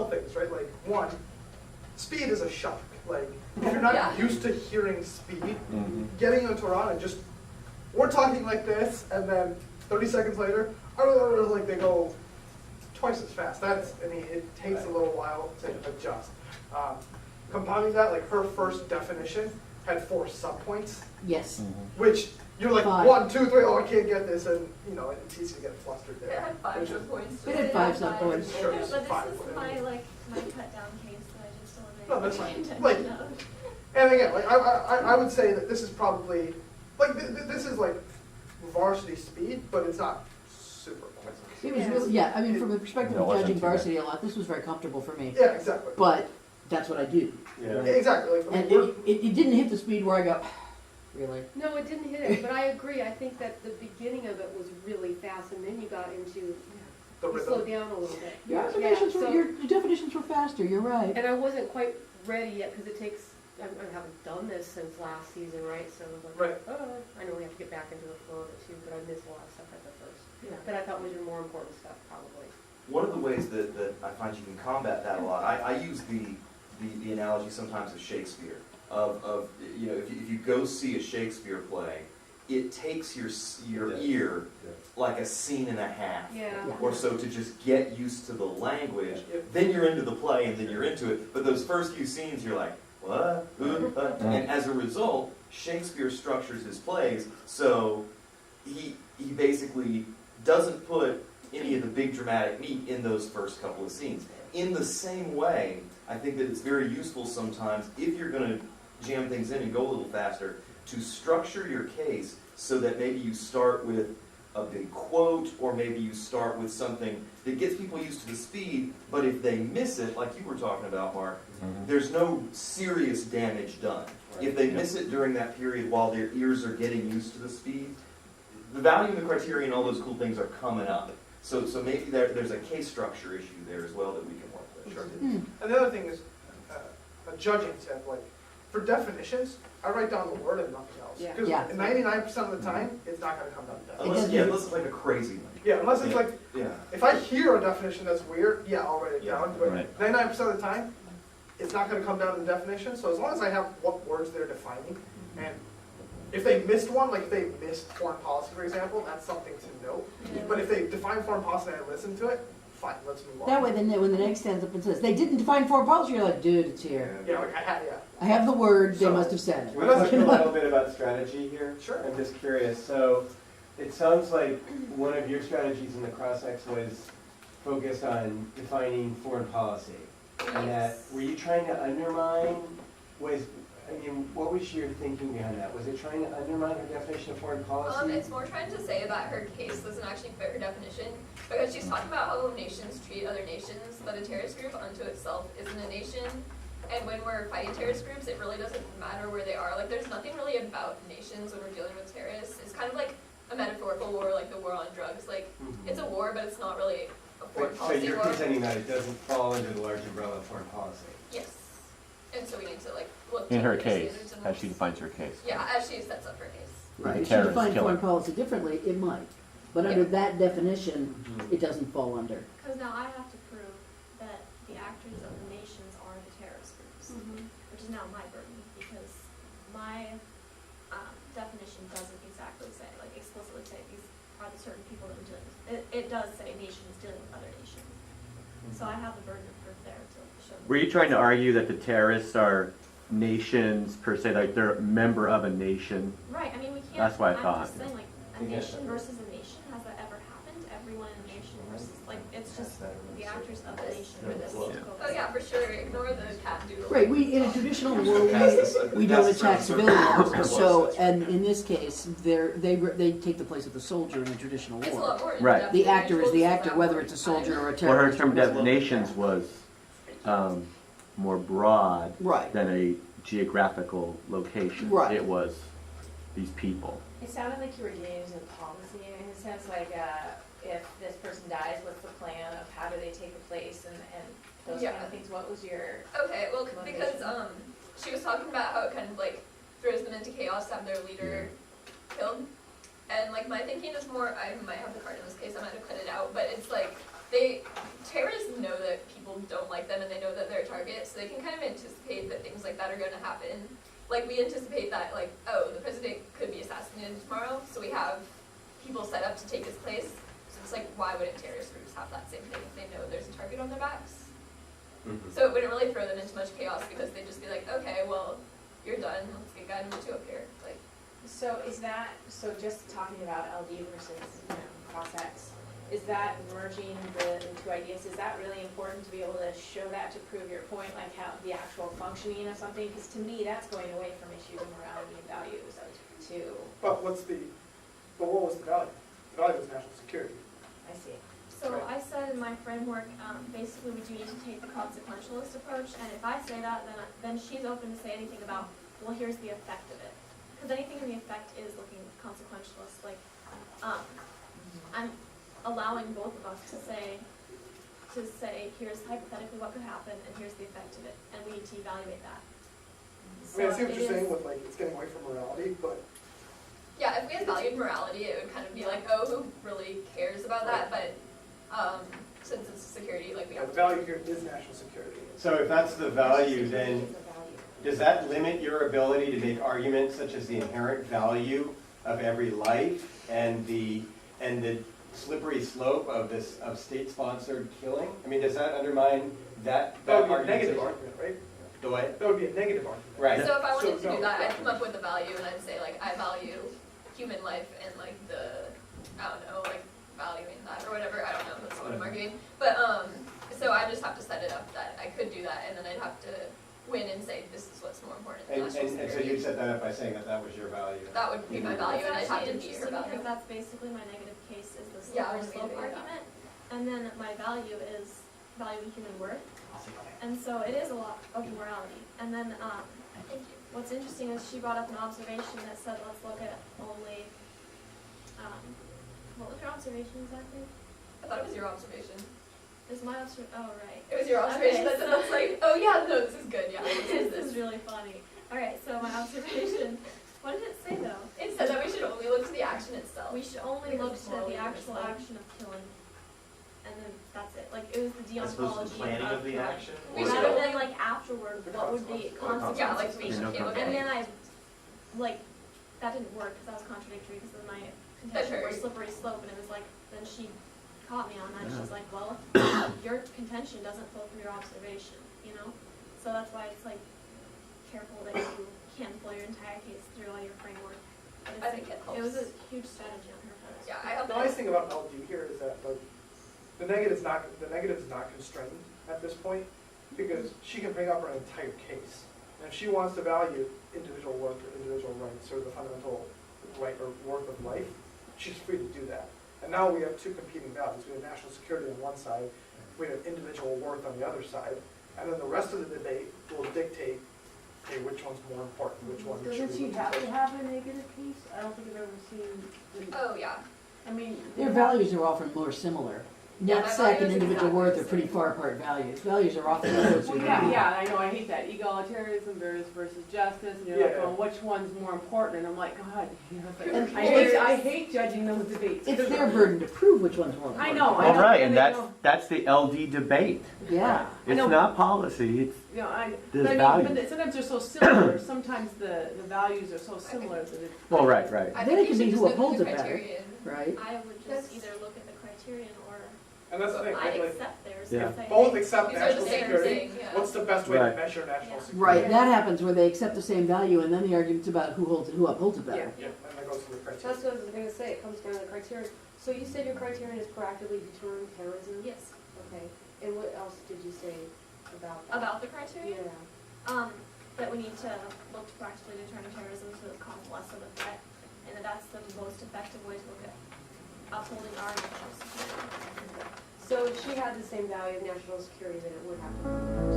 couple things, right? Like, one, speed is a shock. Like, if you're not used to hearing speed, getting into Toronto and just, we're talking like this, and then 30 seconds later, like they go twice as fast. It takes a little while to adjust. Compounding that, like her first definition had 4 subpoints. Yes. Which you're like 5. 1, 2, 3, oh I can't get this, and it's easy to get flustered there. It had 5 subpoints. It had 5 subpoints. Sure, But it's this 5, is whatever. my cut down case that I just delivered. No, that's fine. Intention Like, of. and again, like I would say that this is probably like this is like varsity speed, but it's not super quick. It was really, I mean, from the perspective No, it of wasn't judging too bad. varsity a lot, this was very comfortable for me. Yeah, exactly. But that's what I do. Yeah. Exactly. Like, I mean, And we're- it didn't hit the speed where I go, really? No, it didn't hit it, but I agree. I think that the beginning of it was really fast, and then you got into, the you rhythm. slowed down a little bit. Your observations so- your definitions were faster, you're right. And I wasn't quite ready yet, because it takes, I haven't done this since last season, right? So I was like, Right. oh, I know we have to get back into the flow of it too, but I missed a lot of stuff at the first. Yeah. That I thought was your more important stuff, probably. One of the ways that I find you can combat that a lot, I use the analogy sometimes of Shakespeare, of if you go see a Shakespeare play, it takes your Yes. ear Yeah. like a scene and a half Yeah. or so to just get used to the language. Yeah. Then you're into the play and then you're into it. But those first few scenes, you're like, what? And as a result, Shakespeare structures his plays so he basically doesn't put any of the big dramatic meat in those first couple of scenes. In the same way, I think that it's very useful sometimes, if you're going to jam things in and go a little faster, to structure your case so that maybe you start with a big quote, or maybe you start with something that gets people used to the speed, but if they miss it, like you were talking about, Mark, there's no serious damage done. If they miss it during that period while their ears are getting used to the speed, the value and the criteria and all those cool things are coming up. So maybe there's a case structure issue there as well that we can work with. Sure. And the other thing is a judging tip. Like for definitions, I write down the word and nothing else. Yeah. Because Yeah. 99% of the time, it's not going to come down to that. Unless it's like a crazy one. Yeah, unless it's like, Yeah. if I hear a definition that's weird, yeah, I'll write it down. But Right. 99% of the time, it's not going to come down to the definition. So as long as I have what words they're defining, and if they missed one, like if they missed foreign policy, for example, that's something to note. But if they define foreign policy and I listen to it, fine, let's move on. That way, then when the next stands up and says, they didn't define foreign policy, you're like, dude, it's here. Yeah, like I have the word, they So- must have said Can it. we talk a little bit about strategy here? Sure. I'm just curious. So it sounds like one of your strategies in the cross-ex was focused on defining foreign policy. And that, were you trying to undermine, what was your thinking behind that? Was it trying to undermine her definition of foreign policy? It's more trying to say that her case doesn't actually fit her definition, because she's talking about how nations treat other nations, but a terrorist group unto itself isn't a nation. And when we're fighting terrorist groups, it really doesn't matter where they are. Like, there's nothing really about nations when we're dealing with terrorists. It's kind of like a metaphorical war, like the war on drugs. Like, it's a war, but it's not really a foreign So policy you're war. contending that it doesn't fall under the large umbrella of foreign policy? Yes. And so we need to, like, look In to her their case, standards and as she rules. defines her case. Yeah, as she sets up her case. Right, if she Terrorist defined killer. foreign policy differently, it might. But under that definition, it doesn't fall under. Because now I have to prove that the actors of the nations are the terrorist groups, which is now my burden, because my definition doesn't exactly say, like explicitly say these are the certain people that we're dealing with. It does say nations dealing with other nations. So I have the burden of proof there to show. Were you trying to argue that the terrorists are nations per se, like they're a member of a nation? Right, I mean, we can't. That's what I I'm thought. just saying, like, a Yeah. nation versus a nation, has that ever happened? Everyone in a nation versus, like, it's just the actors of the nation for this. Oh yeah, for sure. Ignore the cat doodle. Right, in a traditional war, we don't attack civilians, so, and in this case, they take the place of the soldier in a traditional It's a war. lot more Right. in-depth The than actor is usual, the so actor, that whether would it's a be soldier fine. or a Well, terrorist. her term definitions was more broad Right. than a geographical location. Right. It was these people. It sounded like you were using policy in a sense, like if this person dies, what's the plan of how do they take the place and those kind Yeah. of things. What was your Okay, well, because she was talking about how it kind of like throws them into chaos to have their leader killed, and like my thinking is more. I might have the card in this case. I might have cut it out, but it's like terrorists know that people don't like them and they know that they're a target, so they can kind of anticipate that things like that are going to happen. Like, we anticipate that, like, oh, the president could be assassinated tomorrow, so we have people set up to take his place. So it's like, why wouldn't terrorist groups have that same thing if they know there's a target on their backs? Mhm. So it wouldn't really throw them into much chaos because they'd just be like, okay, well, you're done, let's get guy number 2 up here. Like, So is that, so just talking about LD versus, cross-X, is that merging the two ideas, is that really important to be able to show that to prove your point, like how the actual functioning of something? Because to me, that's going away from issues of morality and values to, But what was the value? The value was national security. I see. So I said in my framework, basically we do need to take the consequentialist approach, and if I say that, then she's open to say anything about, well, here's the effect of it. Because anything in the effect is looking consequentialist, like, I'm allowing both of us to say, here's hypothetically what could happen, and here's the effect of it, and we need to evaluate that. I mean, I see what you're saying with like, it's getting away from morality, but yeah, if we had valued morality, it would kind of be like, oh, who really cares about that? But since it's security, like, we the have to. value here is national security. So if that's the value, then It's a value. does that limit your ability to make arguments such as the inherent value of every life and the slippery slope of state-sponsored killing? I mean, does that undermine that That would be a argument? negative argument, right? The way? That would be a negative argument. Right. So if I wanted to So, do no. that, I'd come up with a value and I'd say, like, I value human life and, like, I don't know, like, valuing that or whatever. I don't know, that's what I'm arguing. But, so I just have to set it up that I could do that, and then I'd have to win and say, this is what's more important than national And so security. you set that up by saying that that was your value. That would be my value, and I'd It's have to actually be her interesting value. because that's basically my negative case is the Yeah, I slippery was slope gonna do that. argument. And then my value is valuing human worth. And so it is a lot of morality. And then Thank you. what's interesting is she brought up an observation that said, let's look at only, what was your observation exactly? I thought it was your observation. Is my observation, oh, right. It was your observation Okay, that so- that's like, oh yeah, no, this is good, yeah. This is really funny. Alright, so my observation, what did it say though? It said that we should only look to the action itself. We should only Because look it's to morally the actual misleading. action of killing. And then that's it. Like, it was the As opposed to the deontology planning of the killing. action? We or- should Rather only- than like afterward, what would be consequences? Yeah, like we There's should no be able to. And then I, like, that didn't work because that was contradictory because then my contention was hurt. slippery slope and it was like, then she caught me on that and she's like, well, your contention doesn't flow from your observation, you know? So that's why it's like, careful that you can't flow your entire case through all your framework. But it's I think it It was a helps. huge strategy on her part. Yeah, I hope The nice thing about LD here is that like, the negative is not constrained at this point because she can bring up her entire case. And if she wants to value individual worth or individual rights or the fundamental right or worth of life, she's free to do that. And now we have two competing values. We have national security on one side, we have individual worth on the other side, and then the rest of the debate will dictate, okay, which one's more important, which one should Doesn't we she look have at. to have a negative piece? I don't think I've ever seen, Oh, yeah. I mean. Their values are often more similar. Yeah, Net my sec and values individual exactly worth the are pretty same. far apart values. Values are often closer. Well, yeah, I know, I hate that, egalitarianism versus justice, and you're like, Yeah. well, which one's more important, and I'm like, God, you know, but And I hate judging those debates. It's their burden to prove which one's more I important. know, All right, and and they that's the LD debate. Yeah. I It's know. not policy, it's, You know, There's but values. but sometimes they're so similar, sometimes the values are so similar that it's. well, right. I Then think it you can should be just who look at upholds the it better. criterion. Right? I would just That's- either look at the criterion or And that's the thing, I right, like, accept theirs Yeah. and say, both hey, accept These are national the same security. thing, yeah. What's the best way to Right. measure national Yeah. security? Right, that happens where they accept the same value and then the argument's about who upholds it better. Yeah, and that goes to the criteria. That's what I was gonna say, it comes down to the criterion. So you said your criterion is proactively deterring terrorism? yes, Okay, and what else did you say about that? about the criterion. Yeah. That we need to look to practically deterring terrorism so it causes less of a threat, and that that's the most effective way to look at upholding our national security. So if she had the same value of national security, then it would have to be.